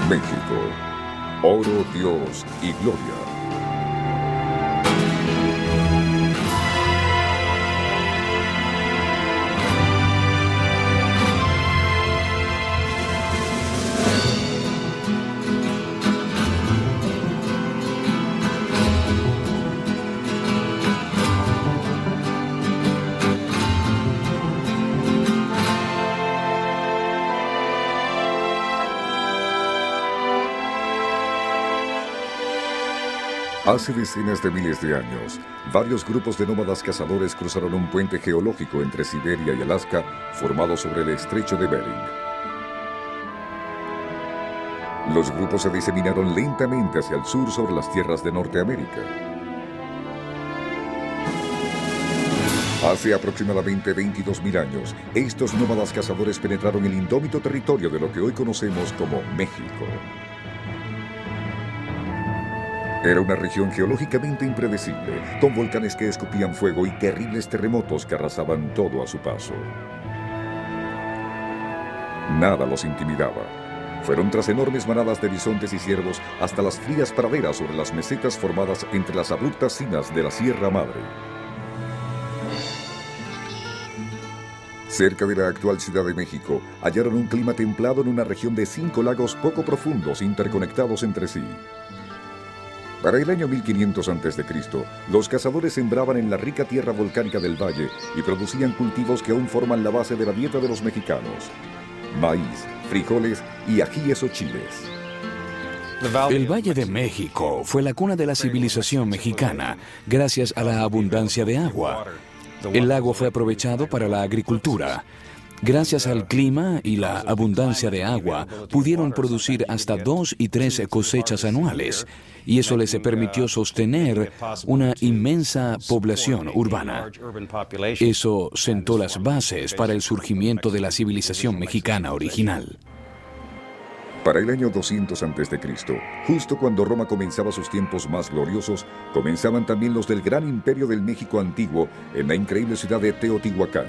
México, oro, Dios y gloria. Hace decenas de miles de años, varios grupos de nómadas cazadores cruzaron un puente geológico entre Siberia y Alaska, formado sobre el estrecho de Bering. Los grupos se diseminaron lentamente hacia el sur sobre las tierras de Norteamérica. Hace aproximadamente 22.000 años, estos nómadas cazadores penetraron el indómito territorio de lo que hoy conocemos como México. Era una región geológicamente impredecible, con volcanes que escupían fuego y terribles terremotos que arrasaban todo a su paso. Nada los intimidaba. Fueron tras enormes manadas de bisontes y ciervos hasta las frías praderas sobre las mesetas formadas entre las abruptas cimas de la Sierra Madre. Cerca de la actual Ciudad de México, hallaron un clima templado en una región de 5 lagos poco profundos interconectados entre sí. Para el año 1500 a.C., los cazadores sembraban en la rica tierra volcánica del valle y producían cultivos que aún forman la base de la dieta de los mexicanos: maíz, frijoles y ajíes o chiles. El Valle de México fue la cuna de la civilización mexicana, gracias a la abundancia de agua. El lago fue aprovechado para la agricultura. Gracias al clima y la abundancia de agua, pudieron producir hasta 2 y 3 cosechas anuales, y eso les permitió sostener una inmensa población urbana. Eso sentó las bases para el surgimiento de la civilización mexicana original. Para el año 200 a.C., justo cuando Roma comenzaba sus tiempos más gloriosos, comenzaban también los del gran imperio del México antiguo en la increíble ciudad de Teotihuacán.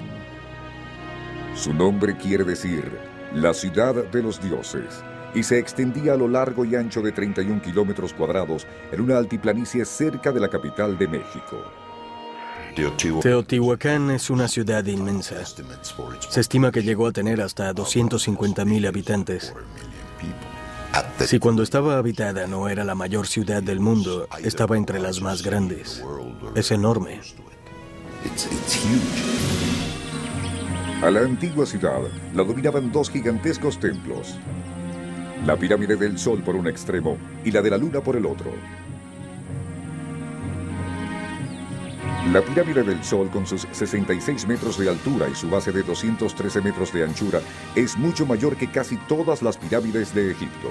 Su nombre quiere decir la ciudad de los dioses, y se extendía a lo largo y ancho de 31 kilómetros cuadrados en una altiplanicie cerca de la capital de México. Teotihuacán es una ciudad inmensa. Se estima que llegó a tener hasta 250,000 habitantes. Si cuando estaba habitada no era la mayor ciudad del mundo, estaba entre las más grandes. Es enorme. A la antigua ciudad la dominaban 2 gigantescos templos: la pirámide del Sol por un extremo y la de la Luna por el otro. La pirámide del Sol, con sus 66 metros de altura y su base de 213 metros de anchura, es mucho mayor que casi todas las pirámides de Egipto.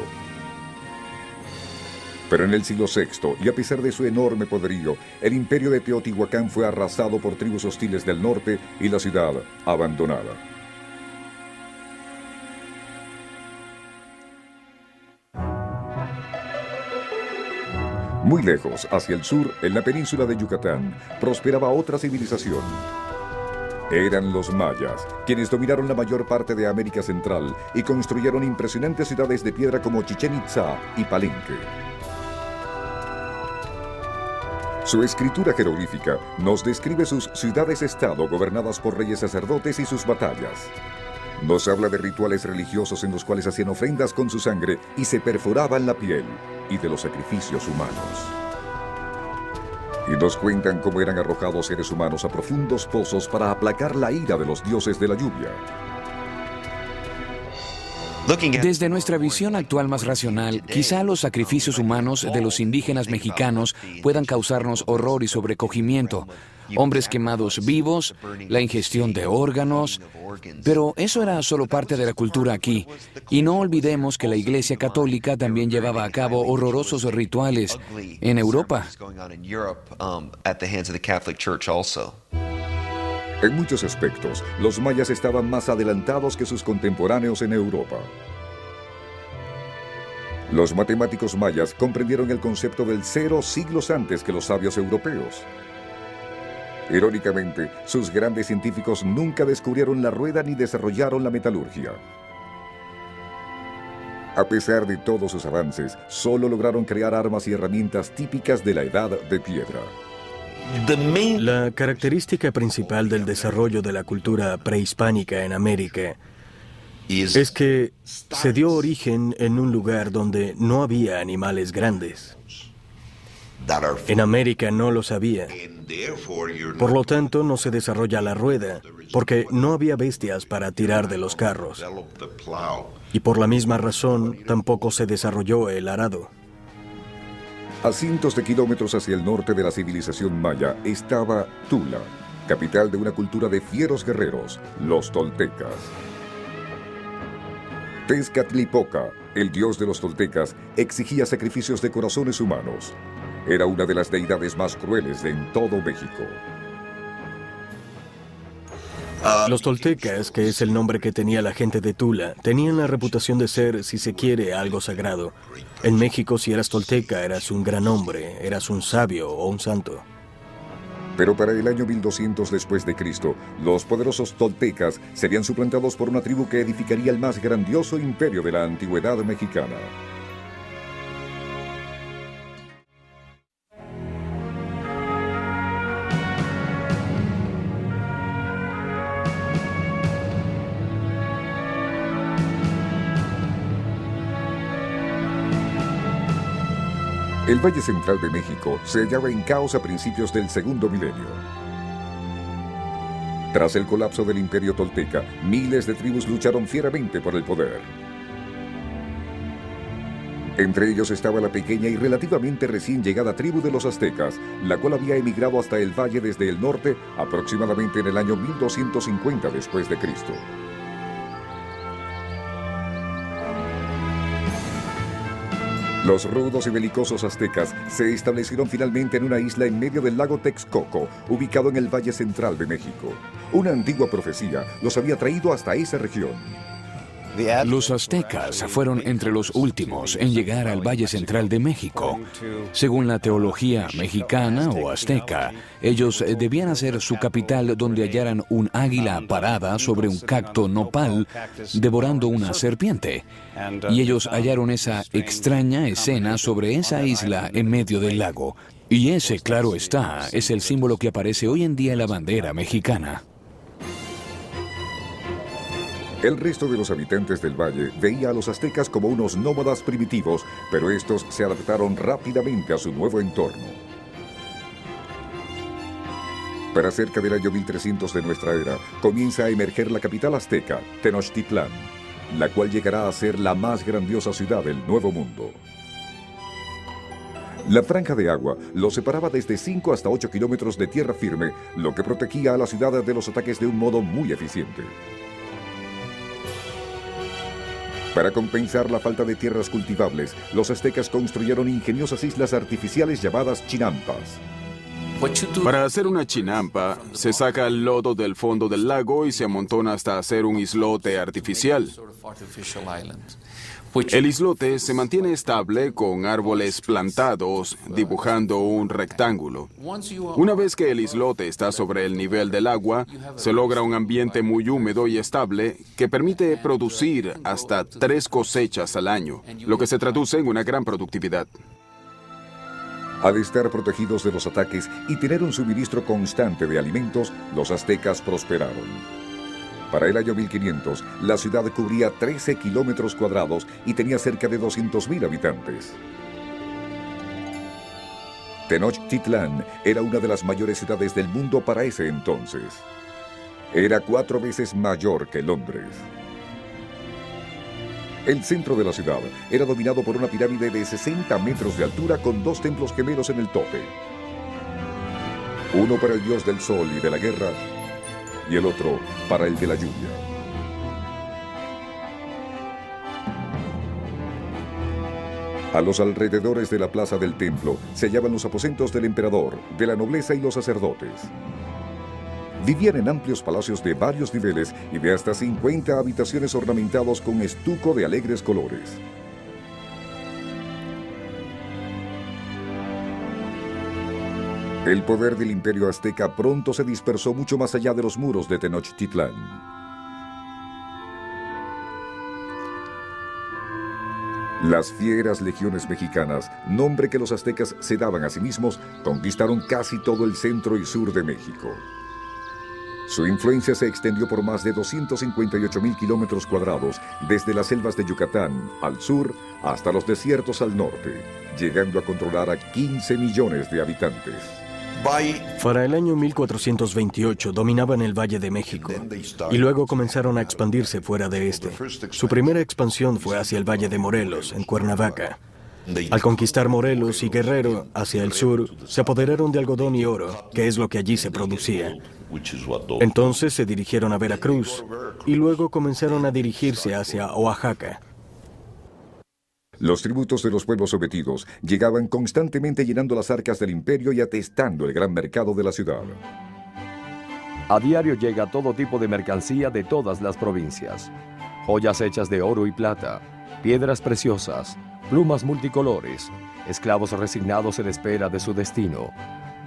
Pero en el siglo VI, y a pesar de su enorme poderío, el imperio de Teotihuacán fue arrasado por tribus hostiles del norte y la ciudad abandonada. Muy lejos, hacia el sur, en la península de Yucatán, prosperaba otra civilización. Eran los mayas, quienes dominaron la mayor parte de América Central y construyeron impresionantes ciudades de piedra como Chichén Itzá y Palenque. Su escritura jeroglífica nos describe sus ciudades-estado gobernadas por reyes sacerdotes y sus batallas. Nos habla de rituales religiosos en los cuales hacían ofrendas con su sangre y se perforaban la piel, y de los sacrificios humanos. Y nos cuentan cómo eran arrojados seres humanos a profundos pozos para aplacar la ira de los dioses de la lluvia. Desde nuestra visión actual más racional, quizá los sacrificios humanos de los indígenas mexicanos puedan causarnos horror y sobrecogimiento. Hombres quemados vivos, la ingestión de órganos, pero eso era solo parte de la cultura aquí. Y no olvidemos que la Iglesia Católica también llevaba a cabo horrorosos rituales en Europa. En muchos aspectos, los mayas estaban más adelantados que sus contemporáneos en Europa. Los matemáticos mayas comprendieron el concepto del cero siglos antes que los sabios europeos. Irónicamente, sus grandes científicos nunca descubrieron la rueda ni desarrollaron la metalurgia. A pesar de todos sus avances, solo lograron crear armas y herramientas típicas de la Edad de Piedra. La característica principal del desarrollo de la cultura prehispánica en América es que se dio origen en un lugar donde no había animales grandes. En América no los había. Por lo tanto, no se desarrolla la rueda, porque no había bestias para tirar de los carros. Y por la misma razón, tampoco se desarrolló el arado. A cientos de kilómetros hacia el norte de la civilización maya estaba Tula, capital de una cultura de fieros guerreros, los toltecas. Tezcatlipoca, el dios de los toltecas, exigía sacrificios de corazones humanos. Era una de las deidades más crueles en todo México. Los toltecas, que es el nombre que tenía la gente de Tula, tenían la reputación de ser, si se quiere, algo sagrado. En México, si eras tolteca, eras un gran hombre, eras un sabio o un santo. Pero para el año 1200 después de Cristo, los poderosos toltecas serían suplantados por una tribu que edificaría el más grandioso imperio de la antigüedad mexicana. El Valle Central de México se hallaba en caos a principios del segundo milenio. Tras el colapso del Imperio Tolteca, miles de tribus lucharon fieramente por el poder. Entre ellos estaba la pequeña y relativamente recién llegada tribu de los aztecas, la cual había emigrado hasta el valle desde el norte aproximadamente en el año 1250 después de Cristo. Los rudos y belicosos aztecas se establecieron finalmente en una isla en medio del lago Texcoco, ubicado en el Valle Central de México. Una antigua profecía los había traído hasta esa región. Los aztecas fueron entre los últimos en llegar al Valle Central de México. Según la teología mexicana o azteca, ellos debían hacer su capital donde hallaran un águila parada sobre un cacto nopal devorando una serpiente. Y ellos hallaron esa extraña escena sobre esa isla en medio del lago. Y ese, claro está, es el símbolo que aparece hoy en día en la bandera mexicana. El resto de los habitantes del valle veía a los aztecas como unos nómadas primitivos, pero estos se adaptaron rápidamente a su nuevo entorno. Para cerca del año 1300 de nuestra era, comienza a emerger la capital azteca, Tenochtitlán, la cual llegará a ser la más grandiosa ciudad del Nuevo Mundo. La franja de agua lo separaba desde 5 hasta 8 kilómetros de tierra firme, lo que protegía a la ciudad de los ataques de un modo muy eficiente. Para compensar la falta de tierras cultivables, los aztecas construyeron ingeniosas islas artificiales llamadas chinampas. Para hacer una chinampa, se saca el lodo del fondo del lago y se amontona hasta hacer un islote artificial. El islote se mantiene estable con árboles plantados, dibujando un rectángulo. Una vez que el islote está sobre el nivel del agua, se logra un ambiente muy húmedo y estable que permite producir hasta 3 cosechas al año, lo que se traduce en una gran productividad. Al estar protegidos de los ataques y tener un suministro constante de alimentos, los aztecas prosperaron. Para el año 1500, la ciudad cubría 13 kilómetros cuadrados y tenía cerca de 200,000 habitantes. Tenochtitlán era una de las mayores ciudades del mundo para ese entonces. Era 4 veces mayor que Londres. El centro de la ciudad era dominado por una pirámide de 60 metros de altura con 2 templos gemelos en el tope. Uno para el dios del sol y de la guerra, y el otro para el de la lluvia. A los alrededores de la plaza del templo se hallaban los aposentos del emperador, de la nobleza y los sacerdotes. Vivían en amplios palacios de varios niveles y de hasta 50 habitaciones ornamentados con estuco de alegres colores. El poder del imperio azteca pronto se dispersó mucho más allá de los muros de Tenochtitlán. Las fieras legiones mexicanas, nombre que los aztecas se daban a sí mismos, conquistaron casi todo el centro y sur de México. Su influencia se extendió por más de 258,000 kilómetros cuadrados, desde las selvas de Yucatán al sur hasta los desiertos al norte, llegando a controlar a 15 millones de habitantes. Para el año 1428 dominaban el Valle de México y luego comenzaron a expandirse fuera de este. Su primera expansión fue hacia el Valle de Morelos, en Cuernavaca. Al conquistar Morelos y Guerrero hacia el sur, se apoderaron de algodón y oro, que es lo que allí se producía. Entonces se dirigieron a Veracruz y luego comenzaron a dirigirse hacia Oaxaca. Los tributos de los pueblos sometidos llegaban constantemente llenando las arcas del imperio y atestando el gran mercado de la ciudad. A diario llega todo tipo de mercancía de todas las provincias. Joyas hechas de oro y plata, piedras preciosas, plumas multicolores, esclavos resignados en espera de su destino,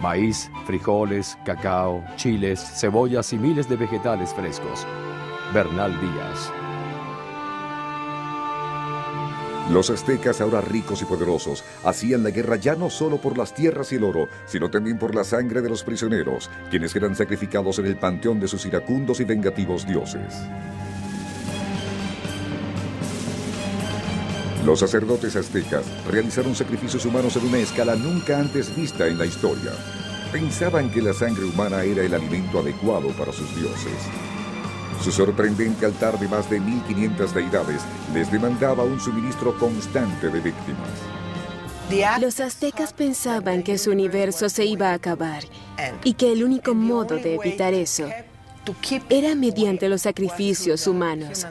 maíz, frijoles, cacao, chiles, cebollas y miles de vegetales frescos. Bernal Díaz. Los aztecas, ahora ricos y poderosos, hacían la guerra ya no solo por las tierras y el oro, sino también por la sangre de los prisioneros, quienes eran sacrificados en el panteón de sus iracundos y vengativos dioses. Los sacerdotes aztecas realizaron sacrificios humanos en una escala nunca antes vista en la historia. Pensaban que la sangre humana era el alimento adecuado para sus dioses. Su sorprendente altar de más de 1,500 deidades les demandaba un suministro constante de víctimas. Los aztecas pensaban que su universo se iba a acabar y que el único modo de evitar eso era mediante los sacrificios humanos.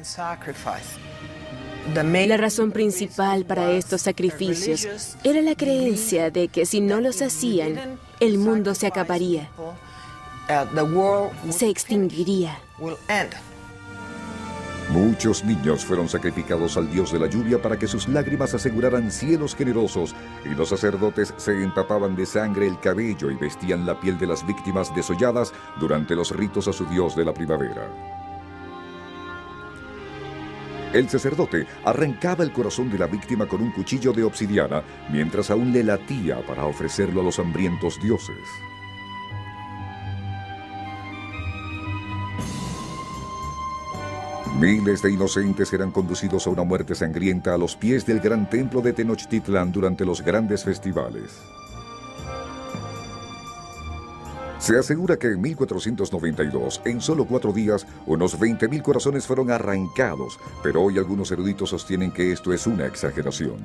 La razón principal para estos sacrificios era la creencia de que si no los hacían, el mundo se acabaría, se extinguiría. Muchos niños fueron sacrificados al dios de la lluvia para que sus lágrimas aseguraran cielos generosos, y los sacerdotes se empapaban de sangre el cabello y vestían la piel de las víctimas desolladas durante los ritos a su dios de la primavera. El sacerdote arrancaba el corazón de la víctima con un cuchillo de obsidiana, mientras aún le latía para ofrecerlo a los hambrientos dioses. Miles de inocentes eran conducidos a una muerte sangrienta a los pies del gran templo de Tenochtitlán durante los grandes festivales. Se asegura que en 1492, en solo 4 días, unos 20,000 corazones fueron arrancados, pero hoy algunos eruditos sostienen que esto es una exageración.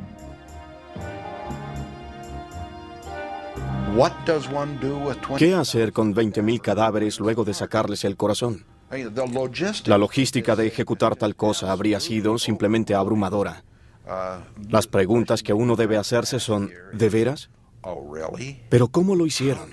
¿Qué hacer con 20,000 cadáveres luego de sacarles el corazón? La logística de ejecutar tal cosa habría sido simplemente abrumadora. Las preguntas que uno debe hacerse son, ¿de veras? ¿Pero cómo lo hicieron?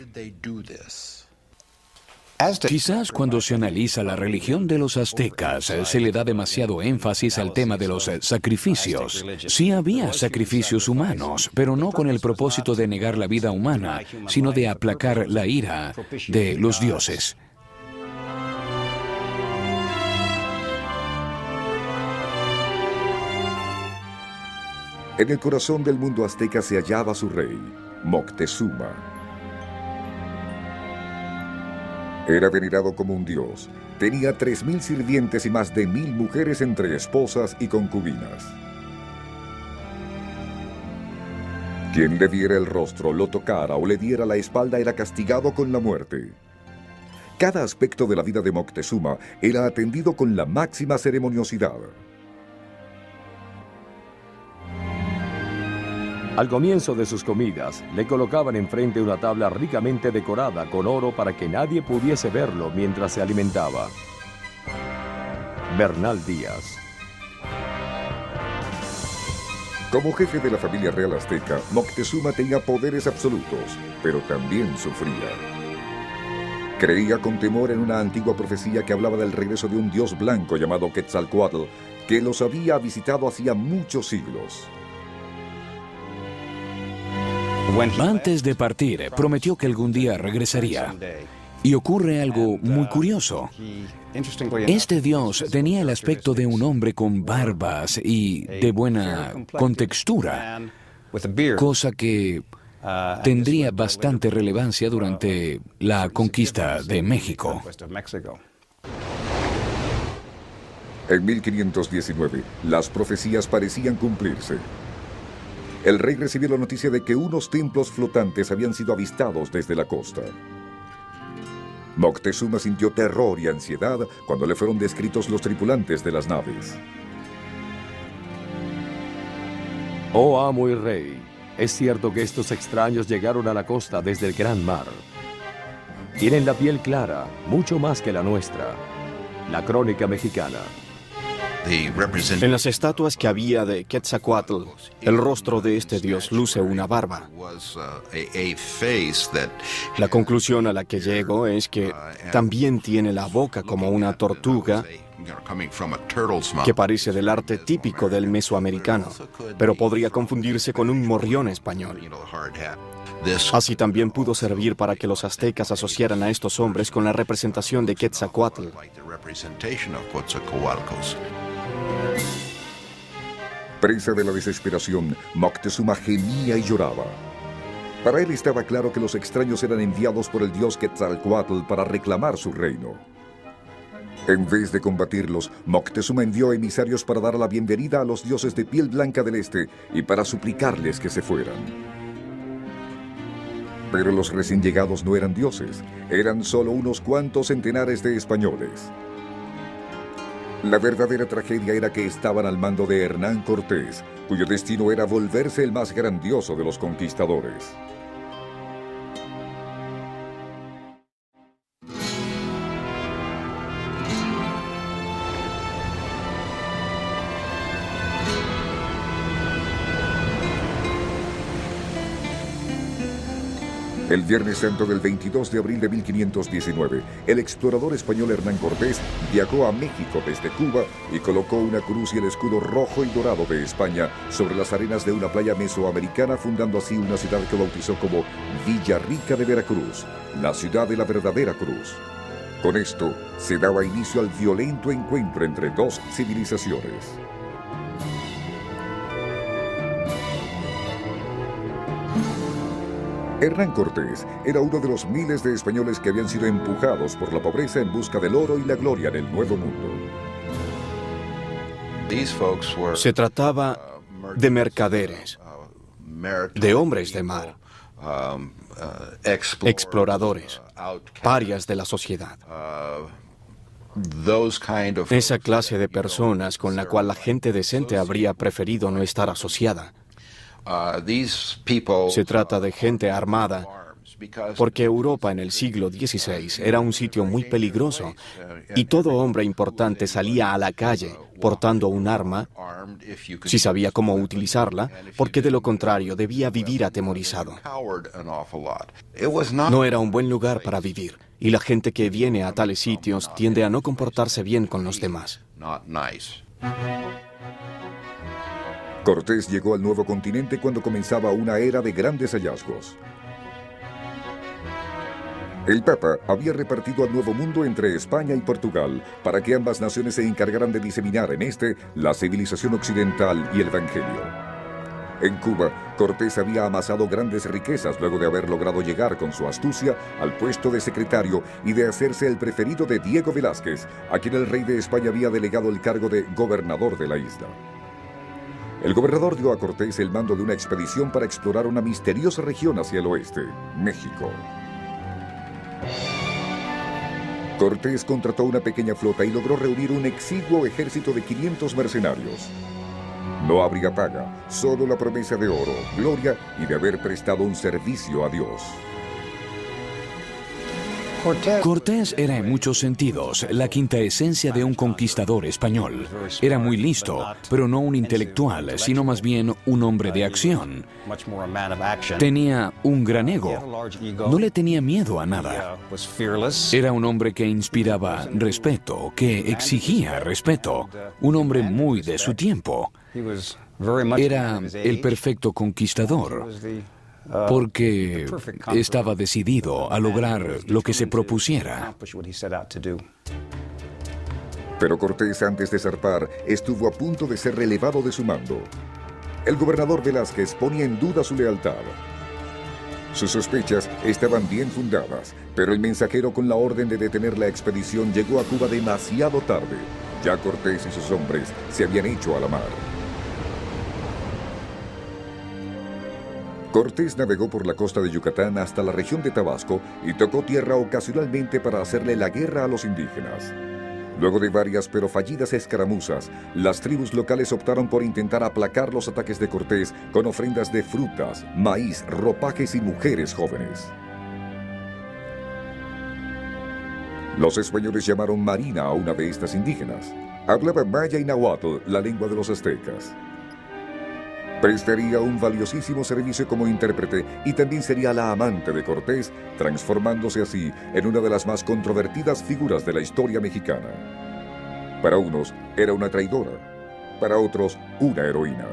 Quizás cuando se analiza la religión de los aztecas, se le da demasiado énfasis al tema de los sacrificios. Sí había sacrificios humanos, pero no con el propósito de negar la vida humana, sino de aplacar la ira de los dioses. En el corazón del mundo azteca se hallaba su rey, Moctezuma. Era venerado como un dios. Tenía 3,000 sirvientes y más de 1,000 mujeres entre esposas y concubinas. Quien le diera el rostro, lo tocara o le diera la espalda era castigado con la muerte. Cada aspecto de la vida de Moctezuma era atendido con la máxima ceremoniosidad. Al comienzo de sus comidas, le colocaban enfrente una tabla ricamente decorada con oro para que nadie pudiese verlo mientras se alimentaba. Bernal Díaz. Como jefe de la familia real azteca, Moctezuma tenía poderes absolutos, pero también sufría. Creía con temor en una antigua profecía que hablaba del regreso de un dios blanco llamado Quetzalcóatl, que los había visitado hacía muchos siglos. Antes de partir, prometió que algún día regresaría. Y ocurre algo muy curioso. Este dios tenía el aspecto de un hombre con barbas y de buena contextura, cosa que tendría bastante relevancia durante la conquista de México. En 1519, las profecías parecían cumplirse. El rey recibió la noticia de que unos templos flotantes habían sido avistados desde la costa. Moctezuma sintió terror y ansiedad cuando le fueron descritos los tripulantes de las naves. Oh amo y rey, es cierto que estos extraños llegaron a la costa desde el gran mar. Tienen la piel clara, mucho más que la nuestra. La crónica mexicana. En las estatuas que había de Quetzalcóatl, el rostro de este dios luce una barba. La conclusión a la que llego es que también tiene la boca como una tortuga, que parece del arte típico del mesoamericano, pero podría confundirse con un morrión español. Así también pudo servir para que los aztecas asociaran a estos hombres con la representación de Quetzalcóatl. Presa de la desesperación, Moctezuma gemía y lloraba. Para él estaba claro que los extraños eran enviados por el dios Quetzalcóatl para reclamar su reino. En vez de combatirlos, Moctezuma envió emisarios para dar la bienvenida a los dioses de piel blanca del este y para suplicarles que se fueran. Pero los recién llegados no eran dioses, eran solo unos cuantos centenares de españoles. La verdadera tragedia era que estaban al mando de Hernán Cortés, cuyo destino era volverse el más grandioso de los conquistadores. El Viernes Santo del 22 de abril de 1519, el explorador español Hernán Cortés viajó a México desde Cuba y colocó una cruz y el escudo rojo y dorado de España sobre las arenas de una playa mesoamericana, fundando así una ciudad que bautizó como Villarrica de Veracruz, la ciudad de la verdadera cruz. Con esto se daba inicio al violento encuentro entre dos civilizaciones. Hernán Cortés era uno de los miles de españoles que habían sido empujados por la pobreza en busca del oro y la gloria en el Nuevo Mundo. Se trataba de mercaderes, de hombres de mar, exploradores, parias de la sociedad. Esa clase de personas con la cual la gente decente habría preferido no estar asociada. Se trata de gente armada, porque Europa en el siglo XVI era un sitio muy peligroso y todo hombre importante salía a la calle portando un arma si sabía cómo utilizarla, porque de lo contrario debía vivir atemorizado. No era un buen lugar para vivir y la gente que viene a tales sitios tiende a no comportarse bien con los demás. Cortés llegó al nuevo continente cuando comenzaba una era de grandes hallazgos. El Papa había repartido al Nuevo Mundo entre España y Portugal para que ambas naciones se encargaran de diseminar en este la civilización occidental y el Evangelio. En Cuba, Cortés había amasado grandes riquezas luego de haber logrado llegar con su astucia al puesto de secretario y de hacerse el preferido de Diego Velázquez, a quien el rey de España había delegado el cargo de gobernador de la isla. El gobernador dio a Cortés el mando de una expedición para explorar una misteriosa región hacia el oeste, México. Cortés contrató una pequeña flota y logró reunir un exiguo ejército de 500 mercenarios. No habría paga, solo la promesa de oro, gloria y de haber prestado un servicio a Dios. Cortés era en muchos sentidos la quinta esencia de un conquistador español. Era muy listo, pero no un intelectual, sino más bien un hombre de acción. Tenía un gran ego. No le tenía miedo a nada. Era un hombre que inspiraba respeto, que exigía respeto. Un hombre muy de su tiempo. Era el perfecto conquistador, porque estaba decidido a lograr lo que se propusiera. Pero Cortés, antes de zarpar, estuvo a punto de ser relevado de su mando. El gobernador Velázquez ponía en duda su lealtad. Sus sospechas estaban bien fundadas, pero el mensajero con la orden de detener la expedición llegó a Cuba demasiado tarde. Ya Cortés y sus hombres se habían hecho a la mar. Cortés navegó por la costa de Yucatán hasta la región de Tabasco y tocó tierra ocasionalmente para hacerle la guerra a los indígenas. Luego de varias pero fallidas escaramuzas, las tribus locales optaron por intentar aplacar los ataques de Cortés con ofrendas de frutas, maíz, ropajes y mujeres jóvenes. Los españoles llamaron Marina a una de estas indígenas. Hablaba maya y náhuatl, la lengua de los aztecas. Prestaría un valiosísimo servicio como intérprete y también sería la amante de Cortés, transformándose así en una de las más controvertidas figuras de la historia mexicana. Para unos era una traidora, para otros una heroína.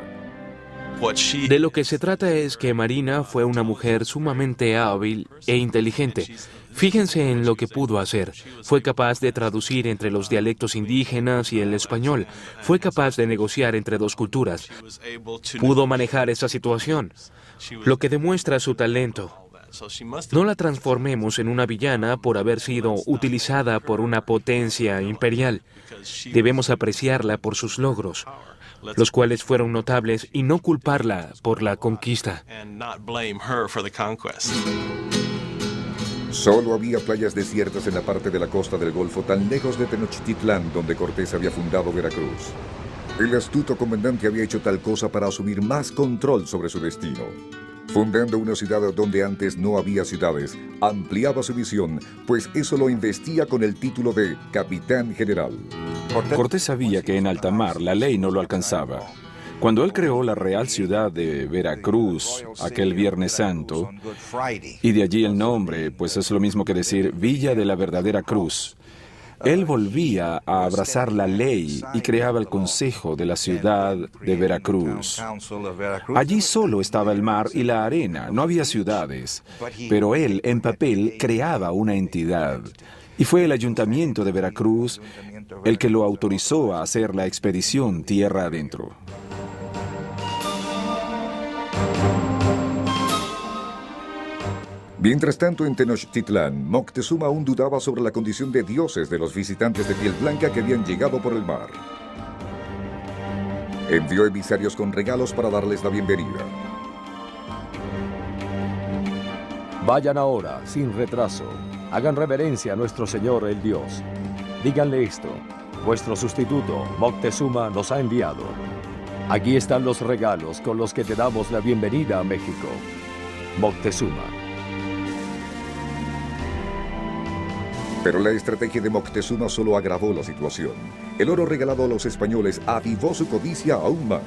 De lo que se trata es que Marina fue una mujer sumamente hábil e inteligente. Fíjense en lo que pudo hacer. Fue capaz de traducir entre los dialectos indígenas y el español. Fue capaz de negociar entre dos culturas. Pudo manejar esa situación, lo que demuestra su talento. No la transformemos en una villana por haber sido utilizada por una potencia imperial. Debemos apreciarla por sus logros, los cuales fueron notables, y no culparla por la conquista. Solo había playas desiertas en la parte de la costa del Golfo, tan lejos de Tenochtitlán, donde Cortés había fundado Veracruz. El astuto comandante había hecho tal cosa para asumir más control sobre su destino. Fundando una ciudad donde antes no había ciudades, ampliaba su visión, pues eso lo investía con el título de Capitán General. Cortés sabía que en alta mar la ley no lo alcanzaba. Cuando él creó la Real Ciudad de Veracruz, aquel Viernes Santo, y de allí el nombre, pues es lo mismo que decir Villa de la Verdadera Cruz, él volvía a abrazar la ley y creaba el Consejo de la Ciudad de Veracruz. Allí solo estaba el mar y la arena, no había ciudades, pero él en papel creaba una entidad. Y fue el Ayuntamiento de Veracruz el que lo autorizó a hacer la expedición tierra adentro. Mientras tanto, en Tenochtitlán, Moctezuma aún dudaba sobre la condición de dioses de los visitantes de piel blanca que habían llegado por el mar. Envió emisarios con regalos para darles la bienvenida. Vayan ahora, sin retraso. Hagan reverencia a nuestro Señor el Dios. Díganle esto: vuestro sustituto, Moctezuma, nos ha enviado. Aquí están los regalos con los que te damos la bienvenida a México. Moctezuma. Pero la estrategia de Moctezuma solo agravó la situación. El oro regalado a los españoles avivó su codicia aún más.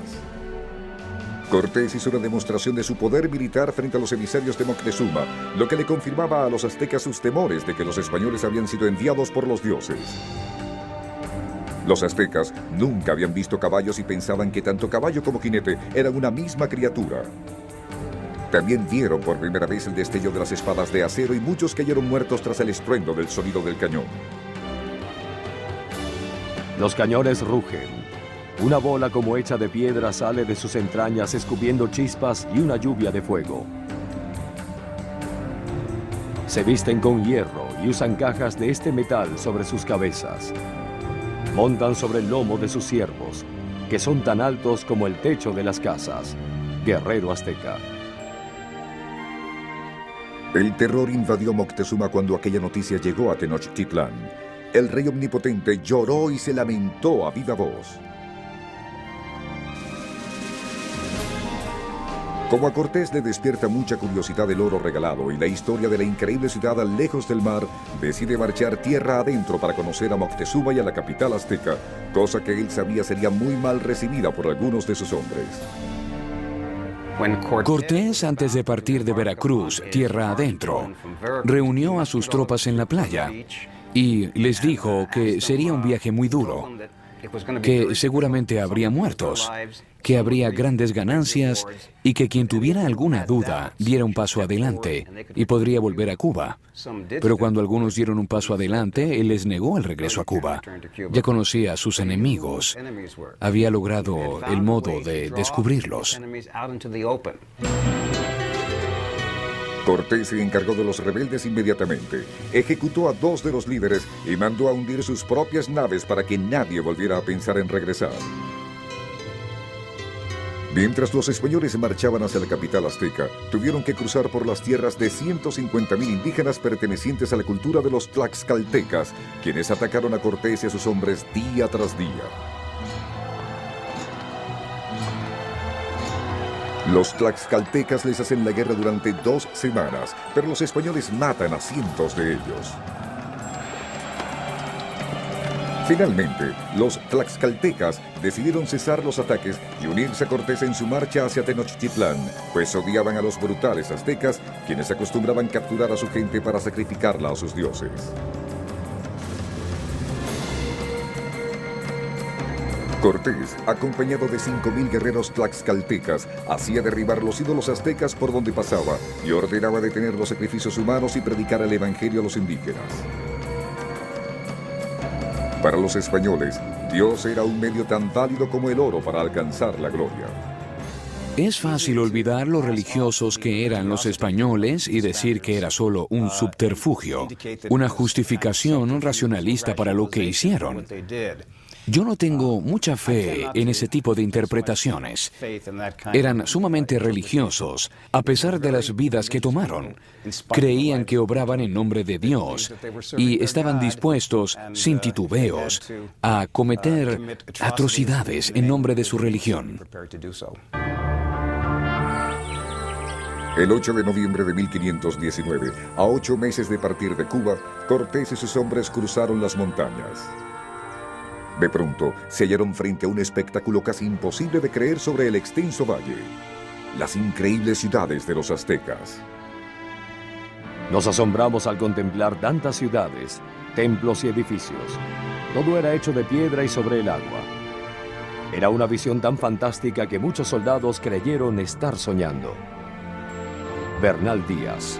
Cortés hizo una demostración de su poder militar frente a los emisarios de Moctezuma, lo que le confirmaba a los aztecas sus temores de que los españoles habían sido enviados por los dioses. Los aztecas nunca habían visto caballos y pensaban que tanto caballo como jinete eran una misma criatura. También vieron por primera vez el destello de las espadas de acero y muchos cayeron muertos tras el estruendo del sonido del cañón. Los cañones rugen. Una bola como hecha de piedra sale de sus entrañas escupiendo chispas y una lluvia de fuego. Se visten con hierro y usan cajas de este metal sobre sus cabezas. Montan sobre el lomo de sus siervos, que son tan altos como el techo de las casas. Guerrero azteca. El terror invadió Moctezuma cuando aquella noticia llegó a Tenochtitlán. El rey omnipotente lloró y se lamentó a viva voz. Como a Cortés le despierta mucha curiosidad el oro regalado y la historia de la increíble ciudad lejos del mar, decide marchar tierra adentro para conocer a Moctezuma y a la capital azteca, cosa que él sabía sería muy mal recibida por algunos de sus hombres. Cortés, antes de partir de Veracruz, tierra adentro, reunió a sus tropas en la playa y les dijo que sería un viaje muy duro, que seguramente habría muertos que habría grandes ganancias y que quien tuviera alguna duda diera un paso adelante y podría volver a Cuba. Pero cuando algunos dieron un paso adelante, él les negó el regreso a Cuba. Ya conocía a sus enemigos. Había logrado el modo de descubrirlos. Cortés se encargó de los rebeldes inmediatamente, ejecutó a 2 de los líderes y mandó a hundir sus propias naves para que nadie volviera a pensar en regresar. Mientras los españoles marchaban hacia la capital azteca, tuvieron que cruzar por las tierras de 150,000 indígenas pertenecientes a la cultura de los tlaxcaltecas, quienes atacaron a Cortés y a sus hombres día tras día. Los tlaxcaltecas les hacen la guerra durante 2 semanas, pero los españoles matan a cientos de ellos. Finalmente, los tlaxcaltecas decidieron cesar los ataques y unirse a Cortés en su marcha hacia Tenochtitlán, pues odiaban a los brutales aztecas, quienes acostumbraban capturar a su gente para sacrificarla a sus dioses. Cortés, acompañado de 5,000 guerreros tlaxcaltecas, hacía derribar los ídolos aztecas por donde pasaba y ordenaba detener los sacrificios humanos y predicar el evangelio a los indígenas. Para los españoles, Dios era un medio tan válido como el oro para alcanzar la gloria. Es fácil olvidar lo religiosos que eran los españoles y decir que era solo un subterfugio, una justificación racionalista para lo que hicieron. Yo no tengo mucha fe en ese tipo de interpretaciones. Eran sumamente religiosos, a pesar de las vidas que tomaron. Creían que obraban en nombre de Dios y estaban dispuestos, sin titubeos, a cometer atrocidades en nombre de su religión. El 8 de noviembre de 1519, a 8 meses de partir de Cuba, Cortés y sus hombres cruzaron las montañas. De pronto, se hallaron frente a un espectáculo casi imposible de creer sobre el extenso valle: las increíbles ciudades de los aztecas. Nos asombramos al contemplar tantas ciudades, templos y edificios. Todo era hecho de piedra y sobre el agua. Era una visión tan fantástica que muchos soldados creyeron estar soñando. Bernal Díaz.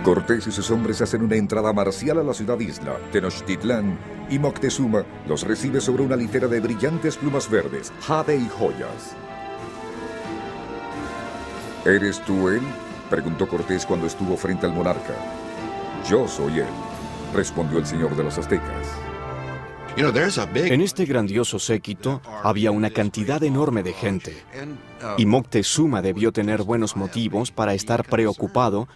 Cortés y sus hombres hacen una entrada marcial a la ciudad-isla, Tenochtitlán, y Moctezuma los recibe sobre una litera de brillantes plumas verdes, jade y joyas. ¿Eres tú él?, preguntó Cortés cuando estuvo frente al monarca. Yo soy él, respondió el señor de los aztecas. En este grandioso séquito había una cantidad enorme de gente, y Moctezuma debió tener buenos motivos para estar preocupado,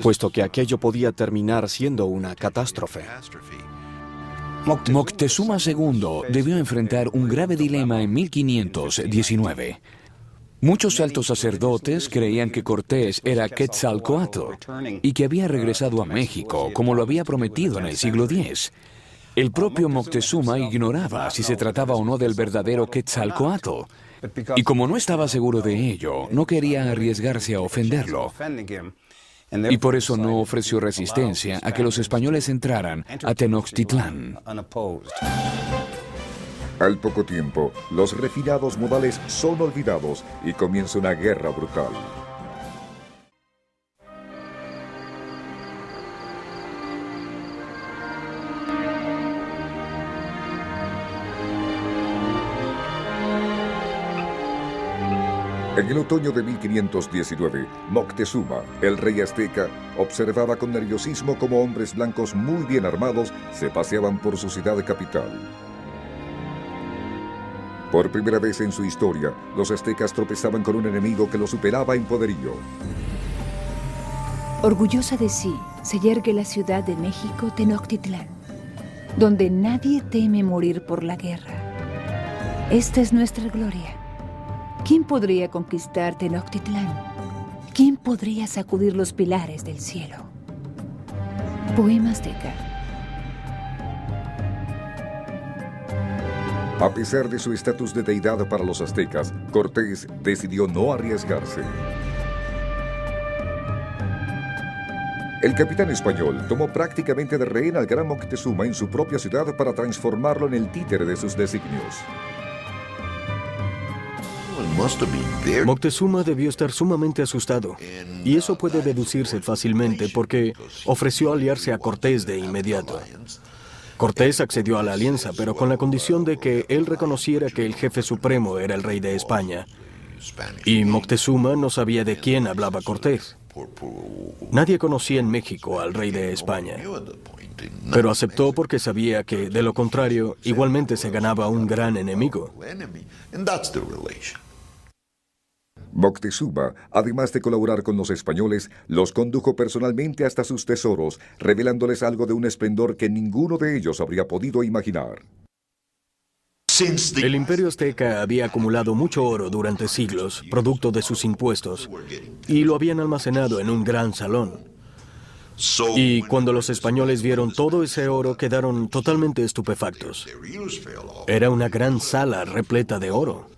puesto que aquello podía terminar siendo una catástrofe. Moctezuma II debió enfrentar un grave dilema en 1519. Muchos altos sacerdotes creían que Cortés era Quetzalcóatl y que había regresado a México, como lo había prometido en el siglo X. El propio Moctezuma ignoraba si se trataba o no del verdadero Quetzalcóatl, y como no estaba seguro de ello, no quería arriesgarse a ofenderlo. Y por eso no ofreció resistencia a que los españoles entraran a Tenochtitlán. Al poco tiempo, los refinados modales son olvidados y comienza una guerra brutal. En el otoño de 1519, Moctezuma, el rey azteca, observaba con nerviosismo cómo hombres blancos muy bien armados se paseaban por su ciudad capital. Por primera vez en su historia, los aztecas tropezaban con un enemigo que los superaba en poderío. Orgullosa de sí, se yergue la ciudad de México, Tenochtitlán, donde nadie teme morir por la guerra. Esta es nuestra gloria. ¿Quién podría conquistar Tenochtitlán? ¿Quién podría sacudir los pilares del cielo? Poema azteca. A pesar de su estatus de deidad para los aztecas, Cortés decidió no arriesgarse. El capitán español tomó prácticamente de rehén al gran Moctezuma en su propia ciudad para transformarlo en el títere de sus designios. Moctezuma debió estar sumamente asustado, y eso puede deducirse fácilmente porque ofreció aliarse a Cortés de inmediato. Cortés accedió a la alianza, pero con la condición de que él reconociera que el jefe supremo era el rey de España. Y Moctezuma no sabía de quién hablaba Cortés. Nadie conocía en México al rey de España, pero aceptó porque sabía que, de lo contrario, igualmente se ganaba un gran enemigo. Moctezuma, además de colaborar con los españoles, los condujo personalmente hasta sus tesoros, revelándoles algo de un esplendor que ninguno de ellos habría podido imaginar. El imperio azteca había acumulado mucho oro durante siglos, producto de sus impuestos, y lo habían almacenado en un gran salón. Y cuando los españoles vieron todo ese oro, quedaron totalmente estupefactos. Era una gran sala repleta de oro.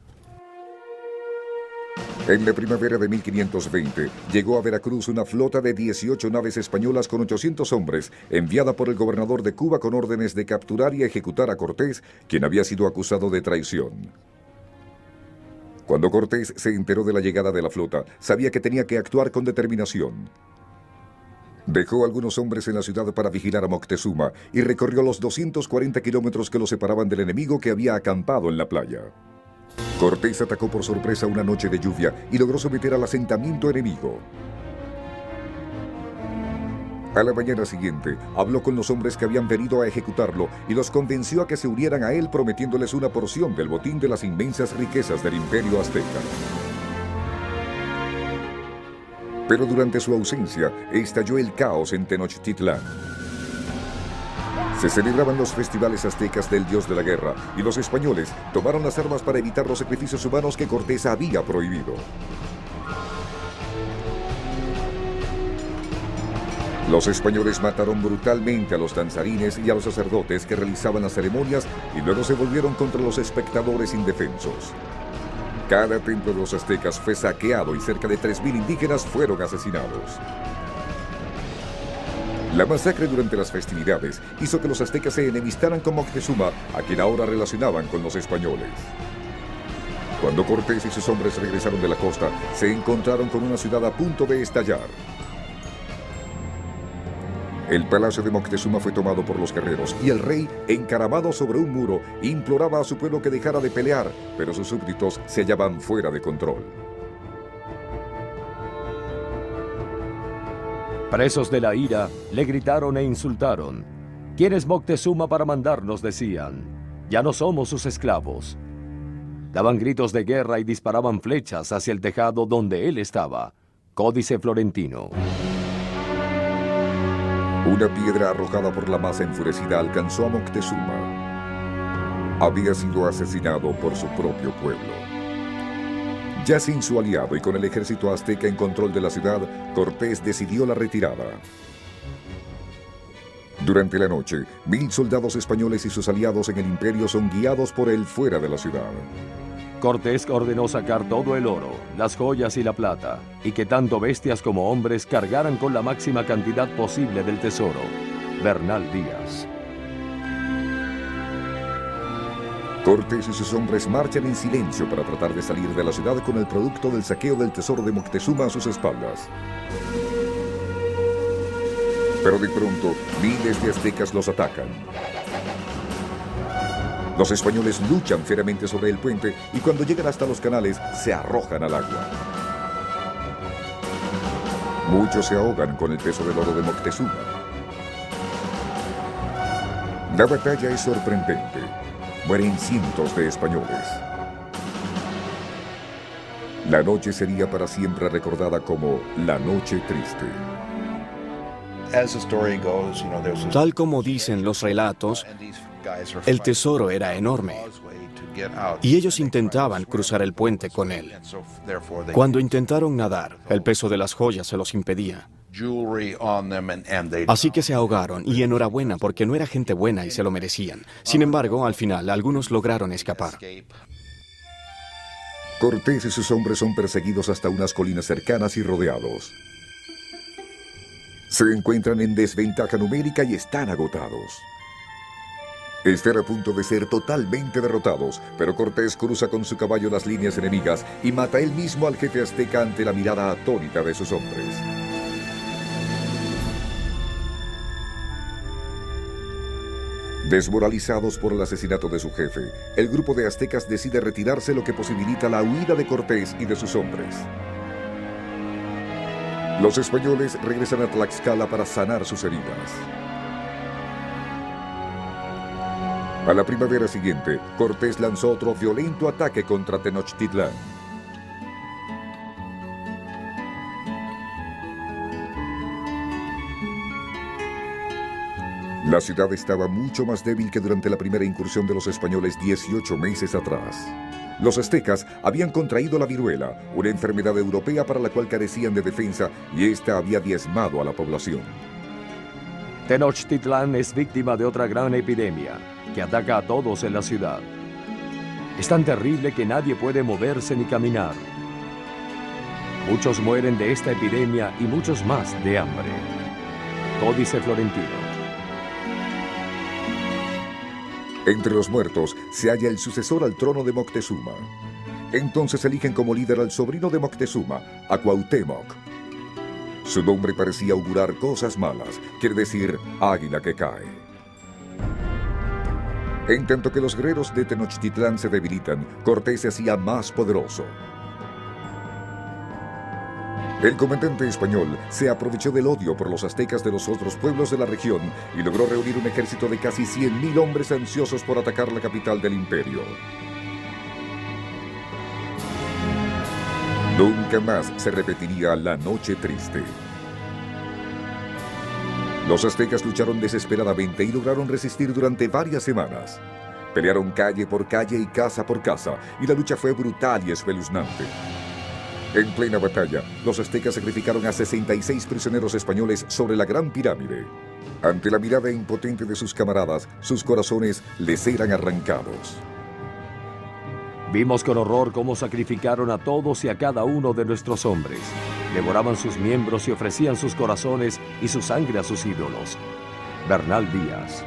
En la primavera de 1520, llegó a Veracruz una flota de 18 naves españolas con 800 hombres, enviada por el gobernador de Cuba con órdenes de capturar y ejecutar a Cortés, quien había sido acusado de traición. Cuando Cortés se enteró de la llegada de la flota, sabía que tenía que actuar con determinación. Dejó algunos hombres en la ciudad para vigilar a Moctezuma y recorrió los 240 kilómetros que lo separaban del enemigo que había acampado en la playa. Cortés atacó por sorpresa una noche de lluvia y logró someter al asentamiento enemigo. A la mañana siguiente, habló con los hombres que habían venido a ejecutarlo y los convenció a que se unieran a él, prometiéndoles una porción del botín de las inmensas riquezas del imperio azteca. Pero durante su ausencia, estalló el caos en Tenochtitlán. Se celebraban los festivales aztecas del dios de la guerra y los españoles tomaron las armas para evitar los sacrificios humanos que Cortés había prohibido. Los españoles mataron brutalmente a los danzarines y a los sacerdotes que realizaban las ceremonias y luego se volvieron contra los espectadores indefensos. Cada templo de los aztecas fue saqueado y cerca de 3.000 indígenas fueron asesinados. La masacre durante las festividades hizo que los aztecas se enemistaran con Moctezuma, a quien ahora relacionaban con los españoles. Cuando Cortés y sus hombres regresaron de la costa, se encontraron con una ciudad a punto de estallar. El palacio de Moctezuma fue tomado por los guerreros y el rey, encaramado sobre un muro, imploraba a su pueblo que dejara de pelear, pero sus súbditos se hallaban fuera de control. Presos de la ira, le gritaron e insultaron. ¿Quién es Moctezuma para mandarnos?, decían. Ya no somos sus esclavos. Daban gritos de guerra y disparaban flechas hacia el tejado donde él estaba. Códice Florentino. Una piedra arrojada por la masa enfurecida alcanzó a Moctezuma. Había sido asesinado por su propio pueblo. Ya sin su aliado y con el ejército azteca en control de la ciudad, Cortés decidió la retirada. Durante la noche, 1000 soldados españoles y sus aliados en el imperio son guiados por él fuera de la ciudad. Cortés ordenó sacar todo el oro, las joyas y la plata, y que tanto bestias como hombres cargaran con la máxima cantidad posible del tesoro. Bernal Díaz. Cortés y sus hombres marchan en silencio para tratar de salir de la ciudad con el producto del saqueo del tesoro de Moctezuma a sus espaldas. Pero de pronto, miles de aztecas los atacan. Los españoles luchan fieramente sobre el puente y cuando llegan hasta los canales, se arrojan al agua. Muchos se ahogan con el peso del oro de Moctezuma. La batalla es sorprendente. Mueren cientos de españoles. La noche sería para siempre recordada como la Noche Triste. Tal como dicen los relatos, el tesoro era enorme y ellos intentaban cruzar el puente con él. Cuando intentaron nadar, el peso de las joyas se los impedía. Así que se ahogaron, y enhorabuena porque no era gente buena y se lo merecían. Sin embargo, al final, algunos lograron escapar. Cortés y sus hombres son perseguidos hasta unas colinas cercanas y rodeados. Se encuentran en desventaja numérica y están agotados. Están a punto de ser totalmente derrotados, pero Cortés cruza con su caballo las líneas enemigas y mata él mismo al jefe azteca ante la mirada atónita de sus hombres. Desmoralizados por el asesinato de su jefe, el grupo de aztecas decide retirarse, lo que posibilita la huida de Cortés y de sus hombres. Los españoles regresan a Tlaxcala para sanar sus heridas. A la primavera siguiente, Cortés lanzó otro violento ataque contra Tenochtitlán. La ciudad estaba mucho más débil que durante la primera incursión de los españoles 18 meses atrás. Los aztecas habían contraído la viruela, una enfermedad europea para la cual carecían de defensa, y esta había diezmado a la población. Tenochtitlán es víctima de otra gran epidemia que ataca a todos en la ciudad. Es tan terrible que nadie puede moverse ni caminar. Muchos mueren de esta epidemia y muchos más de hambre. Códice Florentino. Entre los muertos se halla el sucesor al trono de Moctezuma. Entonces eligen como líder al sobrino de Moctezuma, a Cuauhtémoc. Su nombre parecía augurar cosas malas, quiere decir águila que cae. En tanto que los guerreros de Tenochtitlán se debilitan, Cortés se hacía más poderoso. El comandante español se aprovechó del odio por los aztecas de los otros pueblos de la región y logró reunir un ejército de casi 100,000 hombres ansiosos por atacar la capital del imperio. Nunca más se repetiría la noche triste. Los aztecas lucharon desesperadamente y lograron resistir durante varias semanas. Pelearon calle por calle y casa por casa, y la lucha fue brutal y espeluznante. En plena batalla, los aztecas sacrificaron a 66 prisioneros españoles sobre la Gran Pirámide. Ante la mirada impotente de sus camaradas, sus corazones les eran arrancados. Vimos con horror cómo sacrificaron a todos y a cada uno de nuestros hombres. Devoraban sus miembros y ofrecían sus corazones y su sangre a sus ídolos. Bernal Díaz.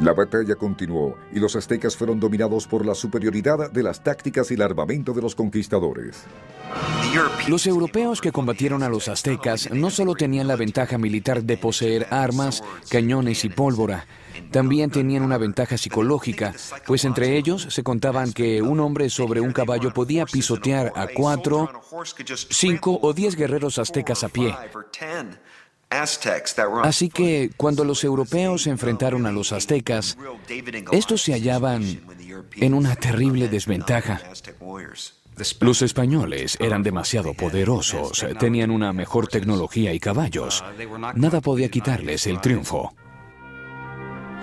La batalla continuó y los aztecas fueron dominados por la superioridad de las tácticas y el armamento de los conquistadores. Los europeos que combatieron a los aztecas no solo tenían la ventaja militar de poseer armas, cañones y pólvora, también tenían una ventaja psicológica, pues entre ellos se contaban que un hombre sobre un caballo podía pisotear a 4, 5 o 10 guerreros aztecas a pie. Así que cuando los europeos se enfrentaron a los aztecas, estos se hallaban en una terrible desventaja. Los españoles eran demasiado poderosos, tenían una mejor tecnología y caballos. Nada podía quitarles el triunfo.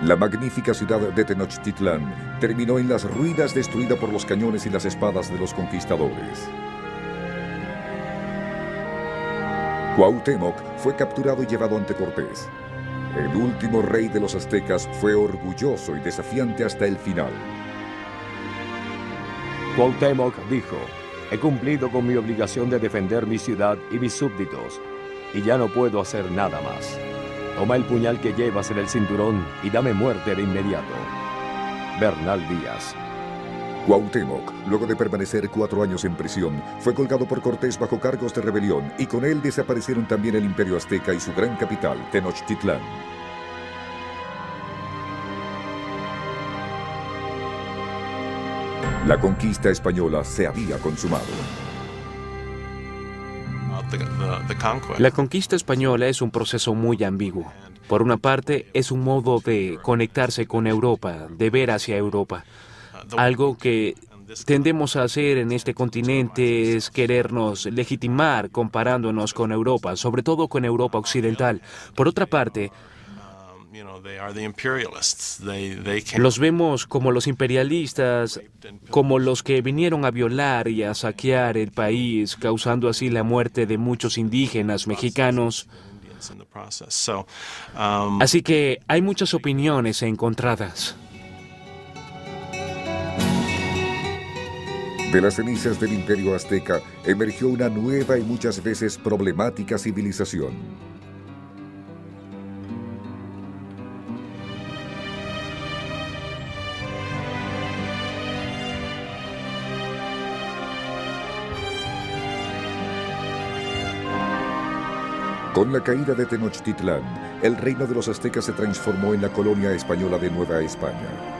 La magnífica ciudad de Tenochtitlán terminó en las ruinas, destruida por los cañones y las espadas de los conquistadores. Cuauhtémoc fue capturado y llevado ante Cortés. El último rey de los aztecas fue orgulloso y desafiante hasta el final. Cuauhtémoc dijo: he cumplido con mi obligación de defender mi ciudad y mis súbditos, y ya no puedo hacer nada más. Toma el puñal que llevas en el cinturón y dame muerte de inmediato. Bernal Díaz. Cuauhtémoc, luego de permanecer 4 años en prisión, fue colgado por Cortés bajo cargos de rebelión, y con él desaparecieron también el imperio azteca y su gran capital, Tenochtitlán. La conquista española se había consumado. La conquista española es un proceso muy ambiguo. Por una parte, es un modo de conectarse con Europa, de ver hacia Europa. Algo que tendemos a hacer en este continente es querernos legitimar comparándonos con Europa, sobre todo con Europa occidental. Por otra parte, los vemos como los imperialistas, como los que vinieron a violar y a saquear el país, causando así la muerte de muchos indígenas mexicanos. Así que hay muchas opiniones encontradas. De las cenizas del imperio azteca emergió una nueva y muchas veces problemática civilización. Con la caída de Tenochtitlán, el reino de los aztecas se transformó en la colonia española de Nueva España.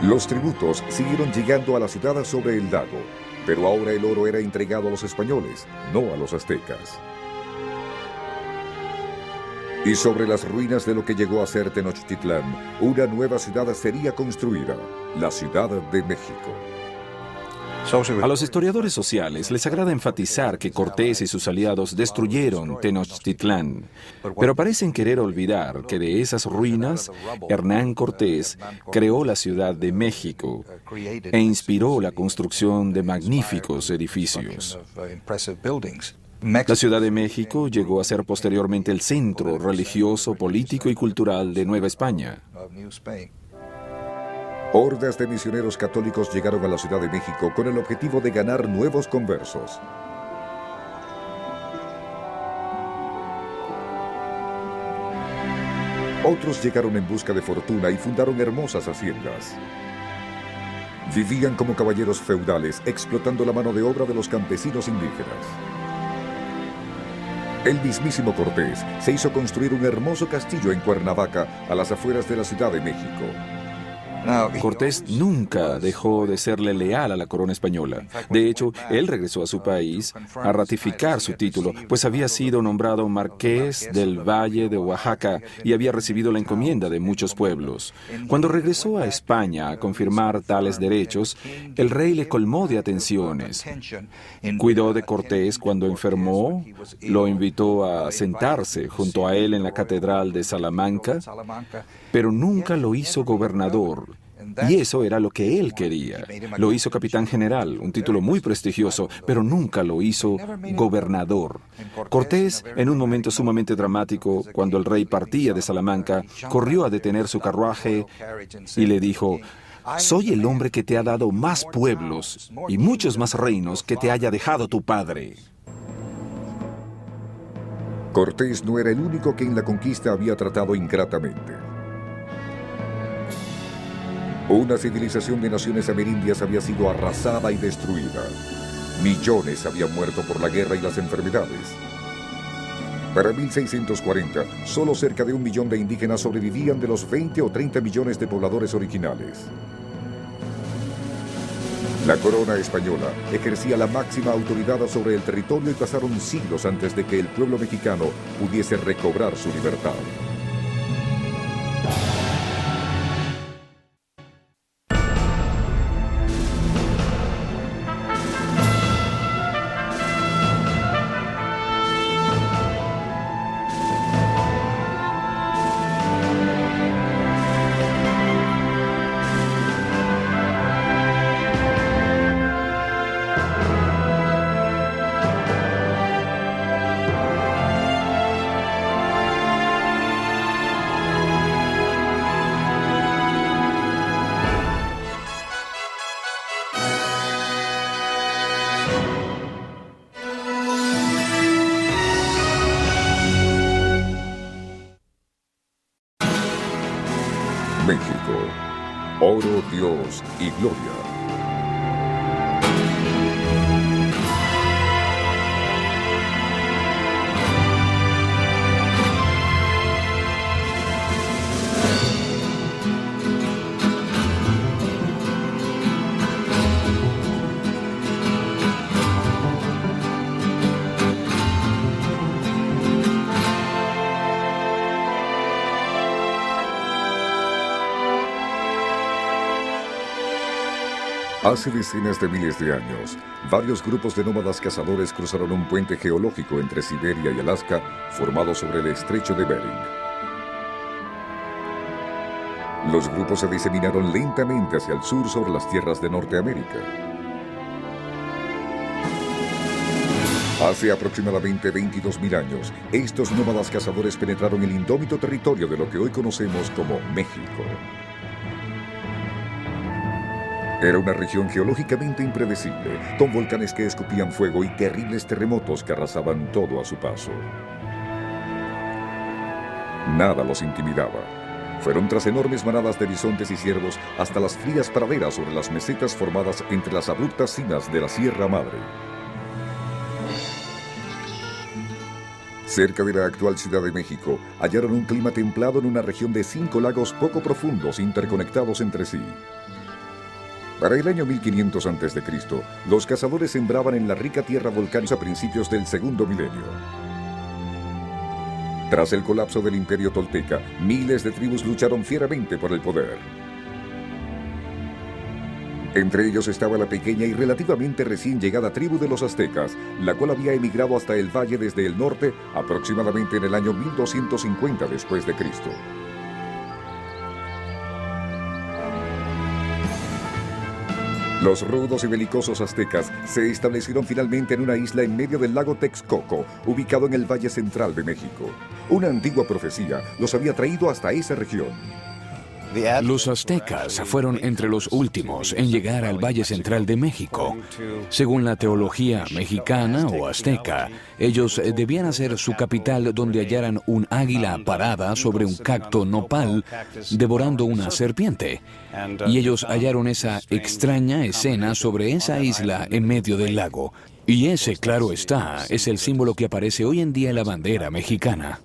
Los tributos siguieron llegando a la ciudad sobre el lago, pero ahora el oro era entregado a los españoles, no a los aztecas. Y sobre las ruinas de lo que llegó a ser Tenochtitlán, una nueva ciudad sería construida, la Ciudad de México. A los historiadores sociales les agrada enfatizar que Cortés y sus aliados destruyeron Tenochtitlán, pero parecen querer olvidar que de esas ruinas, Hernán Cortés creó la Ciudad de México e inspiró la construcción de magníficos edificios. La Ciudad de México llegó a ser posteriormente el centro religioso, político y cultural de Nueva España. Hordas de misioneros católicos llegaron a la Ciudad de México con el objetivo de ganar nuevos conversos. Otros llegaron en busca de fortuna y fundaron hermosas haciendas. Vivían como caballeros feudales, explotando la mano de obra de los campesinos indígenas. El mismísimo Cortés se hizo construir un hermoso castillo en Cuernavaca, a las afueras de la Ciudad de México. Cortés nunca dejó de serle leal a la corona española. De hecho, él regresó a su país a ratificar su título, pues había sido nombrado marqués del Valle de Oaxaca y había recibido la encomienda de muchos pueblos. Cuando regresó a España a confirmar tales derechos, el rey le colmó de atenciones. Cuidó de Cortés cuando enfermó, lo invitó a sentarse junto a él en la Catedral de Salamanca, pero nunca lo hizo gobernador. Y eso era lo que él quería. Lo hizo capitán general, un título muy prestigioso, pero nunca lo hizo gobernador. Cortés, en un momento sumamente dramático, cuando el rey partía de Salamanca, corrió a detener su carruaje y le dijo: «Soy el hombre que te ha dado más pueblos y muchos más reinos que te haya dejado tu padre». Cortés no era el único que en la conquista había tratado ingratamente. Una civilización de naciones amerindias había sido arrasada y destruida. Millones habían muerto por la guerra y las enfermedades. Para 1640, solo cerca de 1 millón de indígenas sobrevivían de los 20 o 30 millones de pobladores originales. La corona española ejercía la máxima autoridad sobre el territorio y pasaron siglos antes de que el pueblo mexicano pudiese recobrar su libertad. México, oro, Dios y gloria. Hace decenas de miles de años, varios grupos de nómadas cazadores cruzaron un puente geológico entre Siberia y Alaska, formado sobre el estrecho de Bering. Los grupos se diseminaron lentamente hacia el sur sobre las tierras de Norteamérica. Hace aproximadamente 22.000 años, estos nómadas cazadores penetraron el indómito territorio de lo que hoy conocemos como México. Era una región geológicamente impredecible, con volcanes que escupían fuego y terribles terremotos que arrasaban todo a su paso. Nada los intimidaba. Fueron tras enormes manadas de bisontes y ciervos hasta las frías praderas sobre las mesetas formadas entre las abruptas cimas de la Sierra Madre. Cerca de la actual Ciudad de México, hallaron un clima templado en una región de 5 lagos poco profundos interconectados entre sí. Para el año 1500 a.C., los cazadores sembraban en la rica tierra volcánica a principios del segundo milenio. Tras el colapso del Imperio Tolteca, miles de tribus lucharon fieramente por el poder. Entre ellos estaba la pequeña y relativamente recién llegada tribu de los aztecas, la cual había emigrado hasta el valle desde el norte aproximadamente en el año 1250 después de Cristo. Los rudos y belicosos aztecas se establecieron finalmente en una isla en medio del lago Texcoco, ubicado en el Valle Central de México. Una antigua profecía los había traído hasta esa región. Los aztecas fueron entre los últimos en llegar al Valle Central de México. Según la teología mexicana o azteca, ellos debían hacer su capital donde hallaran un águila parada sobre un cacto nopal devorando una serpiente. Y ellos hallaron esa extraña escena sobre esa isla en medio del lago. Y ese, claro está, es el símbolo que aparece hoy en día en la bandera mexicana.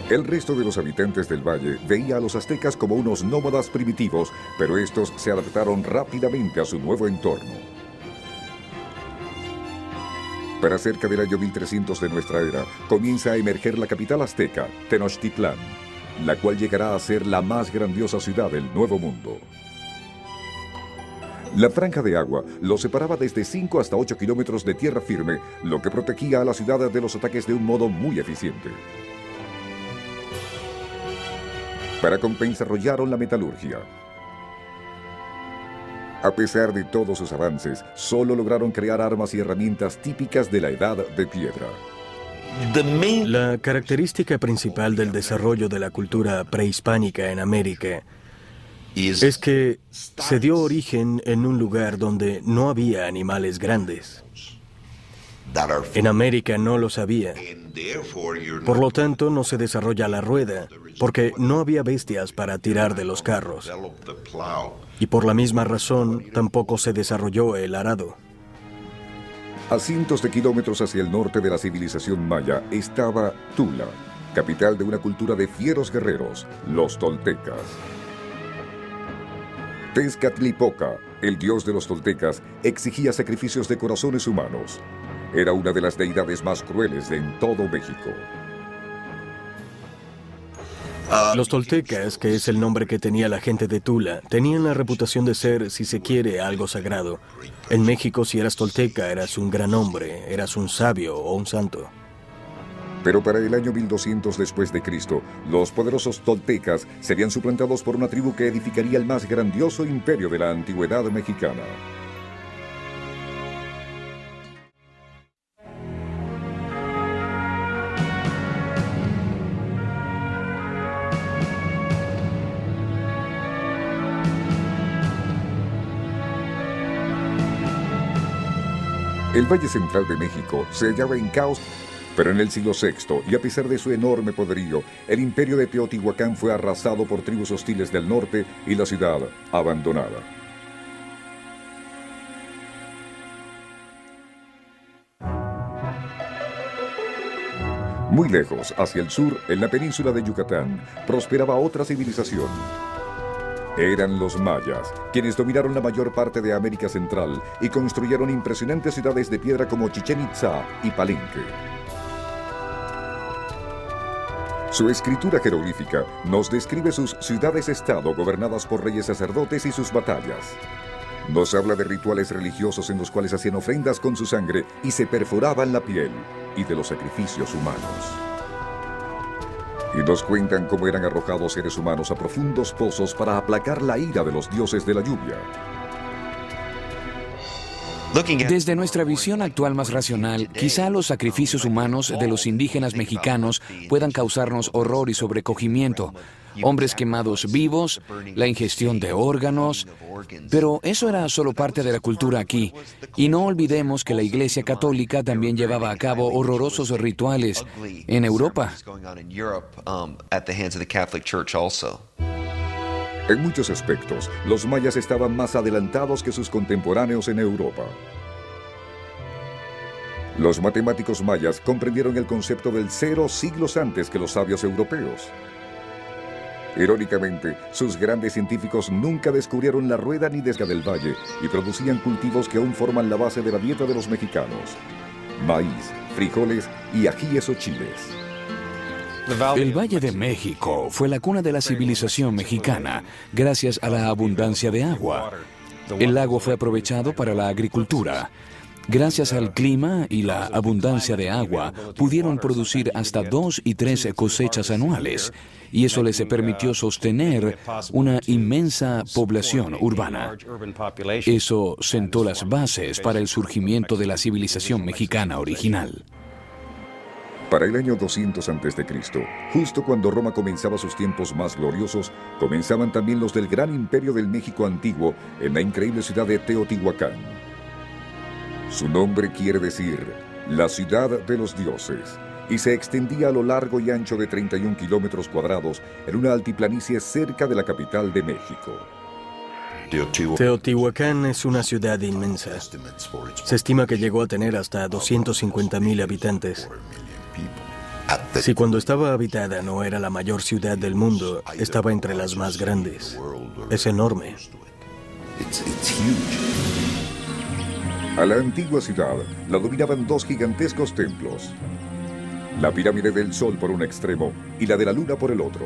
El resto de los habitantes del valle veía a los aztecas como unos nómadas primitivos, pero estos se adaptaron rápidamente a su nuevo entorno. Para cerca del año 1300 de nuestra era, comienza a emerger la capital azteca, Tenochtitlán, la cual llegará a ser la más grandiosa ciudad del Nuevo Mundo. La franja de agua los separaba desde 5 hasta 8 kilómetros de tierra firme, lo que protegía a la ciudad de los ataques de un modo muy eficiente. Para compensar, desarrollaron la metalurgia. A pesar de todos sus avances, solo lograron crear armas y herramientas típicas de la Edad de Piedra. La característica principal del desarrollo de la cultura prehispánica en América es que se dio origen en un lugar donde no había animales grandes. En América no los había. Por lo tanto, no se desarrolla la rueda, porque no había bestias para tirar de los carros. Y por la misma razón, tampoco se desarrolló el arado. A cientos de kilómetros hacia el norte de la civilización maya estaba Tula, capital de una cultura de fieros guerreros, los toltecas. Tezcatlipoca, el dios de los toltecas, exigía sacrificios de corazones humanos. Era una de las deidades más crueles en todo México. Los toltecas, que es el nombre que tenía la gente de Tula, tenían la reputación de ser, si se quiere, algo sagrado. En México, si eras tolteca, eras un gran hombre, eras un sabio o un santo. Pero para el año 1200 después de Cristo, los poderosos toltecas serían suplantados por una tribu que edificaría el más grandioso imperio de la antigüedad mexicana. El Valle Central de México se hallaba en caos, pero en el siglo VI, y a pesar de su enorme poderío, el imperio de Teotihuacán fue arrasado por tribus hostiles del norte y la ciudad abandonada. Muy lejos, hacia el sur, en la península de Yucatán, prosperaba otra civilización. Eran los mayas, quienes dominaron la mayor parte de América Central y construyeron impresionantes ciudades de piedra como Chichén Itzá y Palenque. Su escritura jeroglífica nos describe sus ciudades-estado gobernadas por reyes sacerdotes y sus batallas. Nos habla de rituales religiosos en los cuales hacían ofrendas con su sangre y se perforaban la piel, y de los sacrificios humanos. Y nos cuentan cómo eran arrojados seres humanos a profundos pozos para aplacar la ira de los dioses de la lluvia. Desde nuestra visión actual más racional, quizá los sacrificios humanos de los indígenas mexicanos puedan causarnos horror y sobrecogimiento, hombres quemados vivos, la ingestión de órganos, pero eso era solo parte de la cultura aquí. Y no olvidemos que la Iglesia Católica también llevaba a cabo horrorosos rituales en Europa. En muchos aspectos, los mayas estaban más adelantados que sus contemporáneos en Europa. Los matemáticos mayas comprendieron el concepto del cero siglos antes que los sabios europeos. Irónicamente, sus grandes científicos nunca descubrieron la rueda ni Desga del Valle y producían cultivos que aún forman la base de la dieta de los mexicanos: maíz, frijoles y ajíes o chiles. El Valle de México fue la cuna de la civilización mexicana gracias a la abundancia de agua. El lago fue aprovechado para la agricultura. Gracias al clima y la abundancia de agua, pudieron producir hasta 2 y 3 cosechas anuales, y eso les permitió sostener una inmensa población urbana. Eso sentó las bases para el surgimiento de la civilización mexicana original. Para el año 200 a.C., justo cuando Roma comenzaba sus tiempos más gloriosos, comenzaban también los del gran imperio del México antiguo en la increíble ciudad de Teotihuacán. Su nombre quiere decir la ciudad de los dioses, y se extendía a lo largo y ancho de 31 kilómetros cuadrados en una altiplanicie cerca de la capital de México. Teotihuacán es una ciudad inmensa. Se estima que llegó a tener hasta 250,000 habitantes. Si cuando estaba habitada no era la mayor ciudad del mundo, estaba entre las más grandes. Es enorme. A la antigua ciudad la dominaban 2 gigantescos templos: la pirámide del Sol por un extremo y la de la Luna por el otro.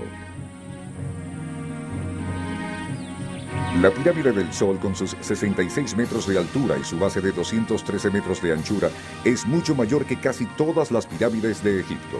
La pirámide del Sol, con sus 66 metros de altura y su base de 213 metros de anchura, es mucho mayor que casi todas las pirámides de Egipto.